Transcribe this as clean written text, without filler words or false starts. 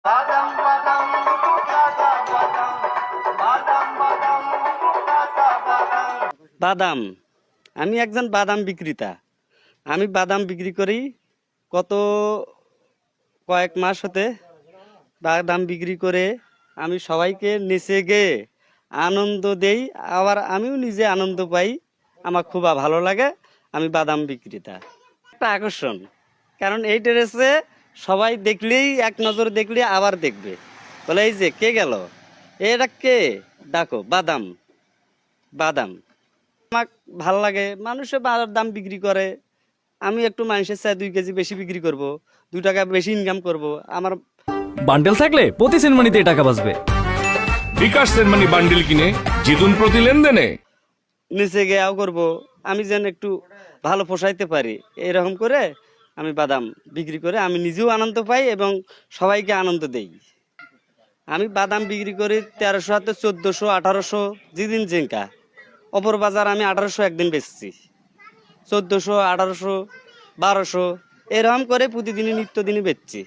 বাদাম বাদাম কাঁচা বাদাম, বাদাম বাদাম কাঁচা বাদাম। বাদাম, আমি একজন বাদাম বিক্রেতা। আমি বাদাম বিক্রি করি কত কয়েক মাস হতে। বাদাম বিক্রি করে আমি সবাইকে নেচে গিয়ে আনন্দ দেই, আবার আমিও নিজে আনন্দ পাই। আমার খুব ভালো লাগে। আমি বাদাম বিক্রেতা, একটা আকর্ষণ। কারণ এই ড্রেসে সবাই দেখলেই, এক নজর দেখলে আবার দেখবে, বলে এই যে কে গেল, এটা কে, ডাকো বাদাম। বাদাম আমার ভাল লাগে। মানুষে দাম বিক্রি করে, আমি একটু মানুষের চাই 2 কেজি বেশি বিক্রি করব, 2 টাকা বেশি ইনকাম করব। আমার বান্ডেল থাকলে প্রতি সেনমানিতে টাকা বাঁচবে। বিকাশ সেনমানি বান্ডেল কিনে জিতুন প্রতি লেনদেনে। নিচে গিয়েও করব, আমি যেন একটু ভালো পোষাইতে পারি। এরকম করে আমি বাদাম বিক্রি করে আমি নিজেও আনন্দ পাই এবং সবাইকে আনন্দ দেই। আমি বাদাম বিক্রি করি 1300 হাতে 1400, 1800, যেদিন জিঙ্কা। অপর বাজার আমি 1800 একদিন বেচছি, 1400, 1800, 1200 এরকম করে প্রতিদিনই নিত্যদিনই বেচছি।